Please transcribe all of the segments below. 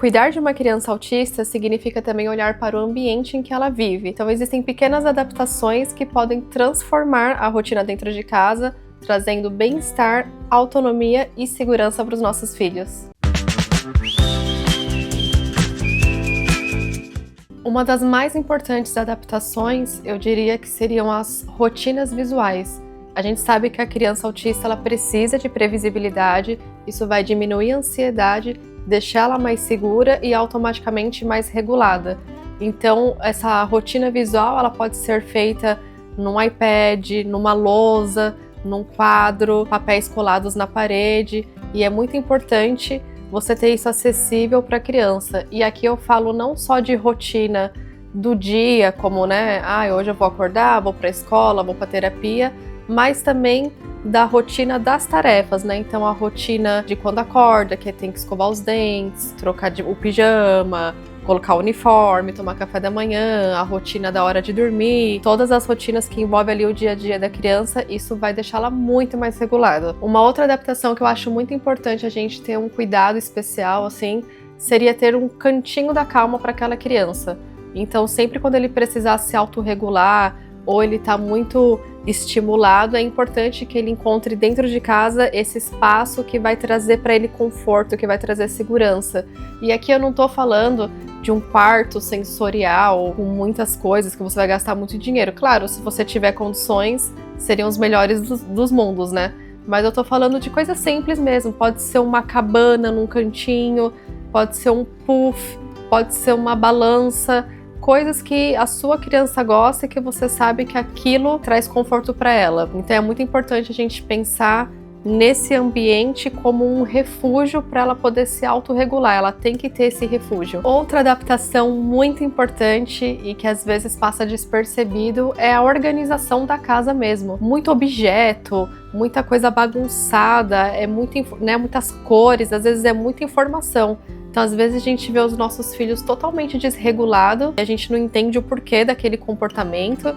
Cuidar de uma criança autista significa também olhar para o ambiente em que ela vive. Então existem pequenas adaptações que podem transformar a rotina dentro de casa, trazendo bem-estar, autonomia e segurança para os nossos filhos. Uma das mais importantes adaptações, eu diria que seriam as rotinas visuais. A gente sabe que a criança autista ela precisa de previsibilidade, isso vai diminuir a ansiedade, deixar ela mais segura e automaticamente mais regulada. Então, essa rotina visual ela pode ser feita num iPad, numa lousa, num quadro, papéis colados na parede, e é muito importante você ter isso acessível para a criança. E aqui eu falo não só de rotina do dia, como, hoje eu vou acordar, vou para a escola, vou para terapia, mas também da rotina das tarefas, Então a rotina de quando acorda, que tem que escovar os dentes, trocar o pijama, colocar o uniforme, tomar café da manhã, a rotina da hora de dormir, todas as rotinas que envolvem ali o dia a dia da criança, isso vai deixá-la muito mais regulada. Uma outra adaptação que eu acho muito importante a gente ter um cuidado especial, seria ter um cantinho da calma para aquela criança. Então sempre quando ele precisar se autorregular, ou ele está muito estimulado, é importante que ele encontre dentro de casa esse espaço que vai trazer para ele conforto, que vai trazer segurança. E aqui eu não estou falando de um quarto sensorial com muitas coisas que você vai gastar muito dinheiro. Claro, se você tiver condições, seriam os melhores dos mundos, Mas eu estou falando de coisas simples mesmo. Pode ser uma cabana num cantinho, pode ser um puff, pode ser uma balança, coisas que a sua criança gosta e que você sabe que aquilo traz conforto para ela. Então é muito importante a gente pensar nesse ambiente como um refúgio para ela poder se autorregular. Ela tem que ter esse refúgio. Outra adaptação muito importante e que às vezes passa despercebido é a organização da casa mesmo. Muito objeto, muita coisa bagunçada, muitas cores, às vezes é muita informação. Então, às vezes, a gente vê os nossos filhos totalmente desregulados, e a gente não entende o porquê daquele comportamento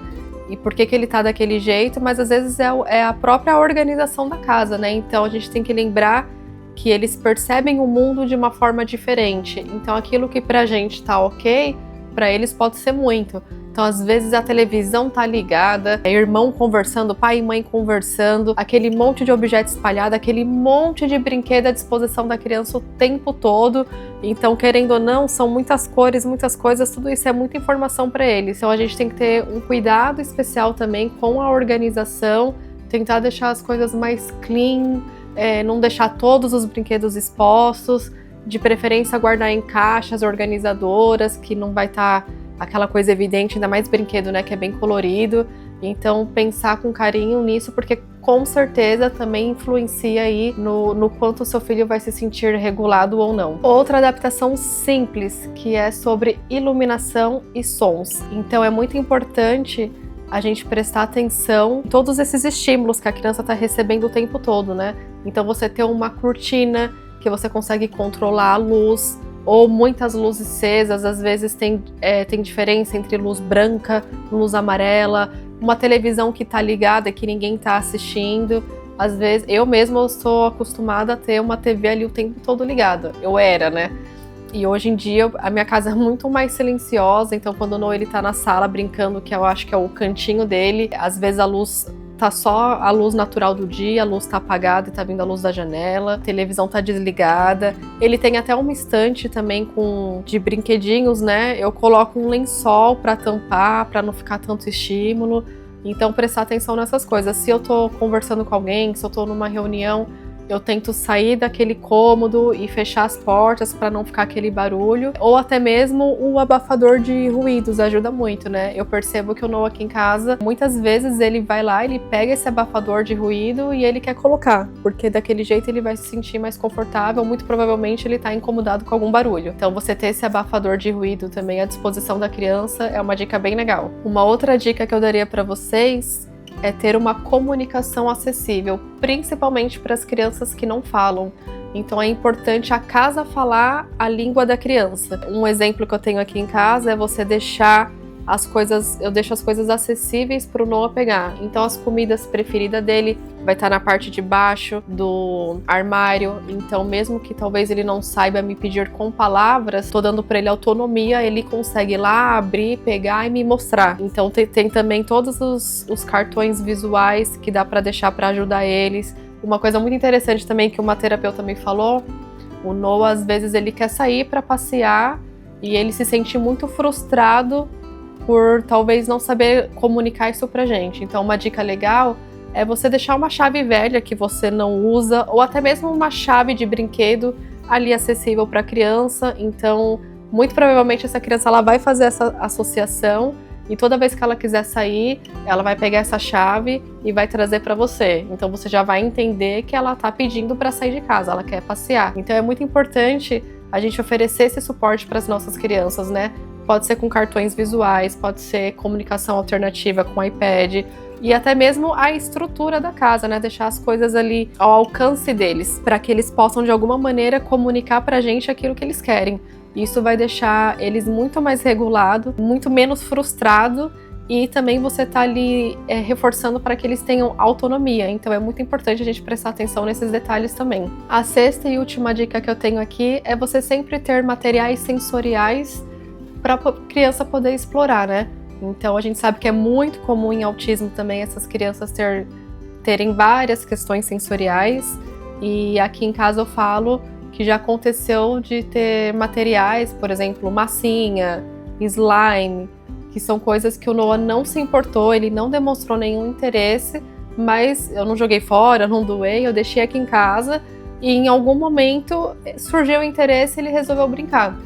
e por que ele tá daquele jeito, mas às vezes é a própria organização da casa, Então, a gente tem que lembrar que eles percebem o mundo de uma forma diferente. Então, aquilo que pra gente tá ok, pra eles pode ser muito. Então, às vezes, a televisão tá ligada, irmão conversando, pai e mãe conversando, aquele monte de objeto espalhado, aquele monte de brinquedo à disposição da criança o tempo todo. Então, querendo ou não, são muitas cores, muitas coisas, tudo isso é muita informação para eles. Então, a gente tem que ter um cuidado especial também com a organização, tentar deixar as coisas mais clean, não deixar todos os brinquedos expostos, de preferência guardar em caixas organizadoras, que não vai estar aquela coisa evidente, ainda mais brinquedo, que é bem colorido. Então, pensar com carinho nisso, porque com certeza também influencia aí no quanto o seu filho vai se sentir regulado ou não. Outra adaptação simples, que é sobre iluminação e sons. Então, é muito importante a gente prestar atenção em todos esses estímulos que a criança está recebendo o tempo todo, Então, você ter uma cortina que você consegue controlar a luz, ou muitas luzes acesas, às vezes tem diferença entre luz branca, luz amarela, uma televisão que está ligada e que ninguém está assistindo. Às vezes, eu mesma sou acostumada a ter uma TV ali o tempo todo ligada. Eu era, E hoje em dia, a minha casa é muito mais silenciosa, então quando o Noah ele tá na sala brincando, que eu acho que é o cantinho dele, às vezes a luz tá só a luz natural do dia, a luz tá apagada e tá vindo a luz da janela, a televisão tá desligada. Ele tem até uma estante também de brinquedinhos, Eu coloco um lençol pra tampar, pra não ficar tanto estímulo. Então prestar atenção nessas coisas. Se eu tô conversando com alguém, se eu tô numa reunião, eu tento sair daquele cômodo e fechar as portas para não ficar aquele barulho. Ou até mesmo o abafador de ruídos ajuda muito, Eu percebo que o Noah aqui em casa, muitas vezes ele vai lá, ele pega esse abafador de ruído e ele quer colocar, porque daquele jeito ele vai se sentir mais confortável, muito provavelmente ele tá incomodado com algum barulho. Então você ter esse abafador de ruído também à disposição da criança é uma dica bem legal. Uma outra dica que eu daria para vocês é ter uma comunicação acessível, principalmente para as crianças que não falam. Então é importante a casa falar a língua da criança. Um exemplo que eu tenho aqui em casa é você deixar eu deixo as coisas acessíveis para o Noah pegar. Então as comidas preferidas dele vai estar na parte de baixo do armário. Então mesmo que talvez ele não saiba me pedir com palavras, tô dando para ele autonomia, ele consegue ir lá, abrir, pegar e me mostrar. Então tem também todos os cartões visuais que dá para deixar para ajudar eles. Uma coisa muito interessante também que uma terapeuta me falou, o Noah às vezes ele quer sair para passear e ele se sente muito frustrado por talvez não saber comunicar isso pra gente. Então uma dica legal é você deixar uma chave velha que você não usa, ou até mesmo uma chave de brinquedo ali acessível para a criança. Então, muito provavelmente essa criança ela vai fazer essa associação e toda vez que ela quiser sair, ela vai pegar essa chave e vai trazer para você. Então você já vai entender que ela tá pedindo para sair de casa, ela quer passear. Então é muito importante a gente oferecer esse suporte para as nossas crianças, né? Pode ser com cartões visuais, pode ser comunicação alternativa com iPad e até mesmo a estrutura da casa, né? Deixar as coisas ali ao alcance deles, para que eles possam de alguma maneira comunicar pra gente aquilo que eles querem. Isso vai deixar eles muito mais regulados, muito menos frustrados e também você tá ali reforçando para que eles tenham autonomia. Então é muito importante a gente prestar atenção nesses detalhes também. A sexta e última dica que eu tenho aqui é você sempre ter materiais sensoriais para a criança poder explorar, né? Então a gente sabe que é muito comum em autismo também essas crianças terem várias questões sensoriais, e aqui em casa eu falo que já aconteceu de ter materiais, por exemplo, massinha, slime, que são coisas que o Noah não se importou, ele não demonstrou nenhum interesse, mas eu não joguei fora, não doei, eu deixei aqui em casa e em algum momento surgiu o interesse e ele resolveu brincar.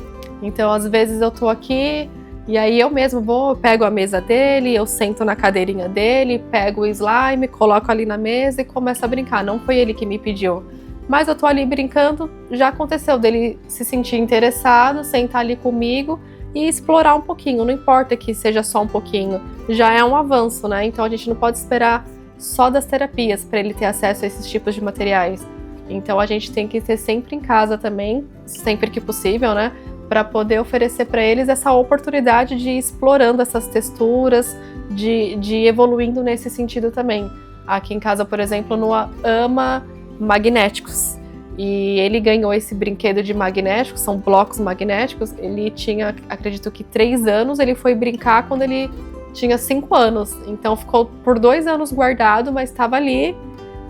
Então, às vezes eu tô aqui e aí eu mesmo pego a mesa dele, eu sento na cadeirinha dele, pego o slime, coloco ali na mesa e começo a brincar. Não foi ele que me pediu, mas eu tô ali brincando, já aconteceu dele se sentir interessado, sentar ali comigo e explorar um pouquinho. Não importa que seja só um pouquinho, já é um avanço, né? Então a gente não pode esperar só das terapias para ele ter acesso a esses tipos de materiais. Então a gente tem que ter sempre em casa também, sempre que possível, né? Para poder oferecer para eles essa oportunidade de ir explorando essas texturas, de evoluindo nesse sentido também. Aqui em casa, por exemplo, Noah ama magnéticos. E ele ganhou esse brinquedo de magnéticos, são blocos magnéticos. Ele tinha, acredito que 3 anos, ele foi brincar quando ele tinha 5 anos. Então ficou por 2 anos guardado, mas estava ali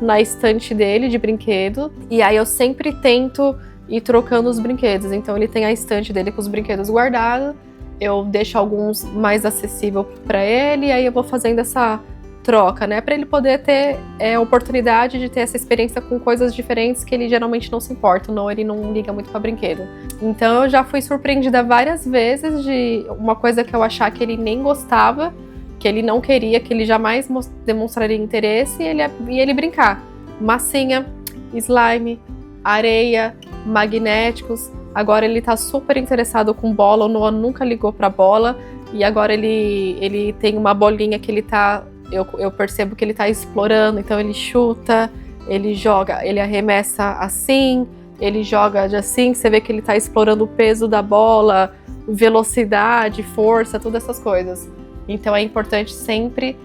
na estante dele de brinquedo. E aí eu sempre tento ir trocando os brinquedos. Então ele tem a estante dele com os brinquedos guardados, eu deixo alguns mais acessível para ele, e aí eu vou fazendo essa troca, né, para ele poder ter a oportunidade de ter essa experiência com coisas diferentes que ele geralmente não se importa, não, ele não liga muito para brinquedo. Então eu já fui surpreendida várias vezes de uma coisa que eu achar que ele nem gostava, que ele não queria, que ele jamais demonstraria interesse, e ele brincar. Massinha, slime, areia, magnéticos. Agora ele tá super interessado com bola, o Noah nunca ligou pra bola, e agora ele tem uma bolinha que ele tá, eu percebo que ele tá explorando, então ele chuta, ele joga, ele arremessa assim, ele joga assim, você vê que ele tá explorando o peso da bola, velocidade, força, todas essas coisas. Então é importante sempre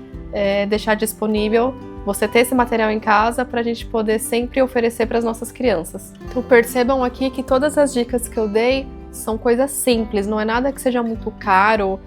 deixar disponível, você ter esse material em casa para a gente poder sempre oferecer para as nossas crianças. Então percebam aqui que todas as dicas que eu dei são coisas simples, não é nada que seja muito caro,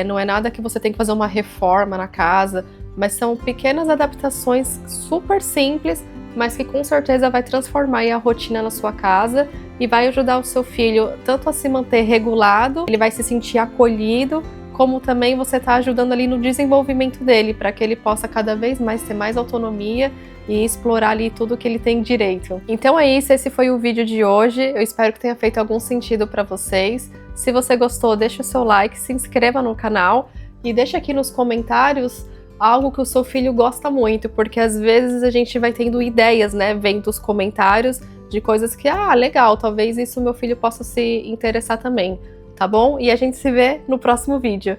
não é nada que você tem que fazer uma reforma na casa, mas são pequenas adaptações super simples, mas que com certeza vai transformar aí a rotina na sua casa e vai ajudar o seu filho tanto a se manter regulado, ele vai se sentir acolhido, como também você está ajudando ali no desenvolvimento dele, para que ele possa cada vez mais ter mais autonomia e explorar ali tudo que ele tem direito. Então é isso, esse foi o vídeo de hoje, eu espero que tenha feito algum sentido para vocês. Se você gostou, deixa o seu like, se inscreva no canal e deixa aqui nos comentários algo que o seu filho gosta muito, porque às vezes a gente vai tendo ideias, né, vendo os comentários de coisas que, legal, talvez isso meu filho possa se interessar também. Tá bom? E a gente se vê no próximo vídeo.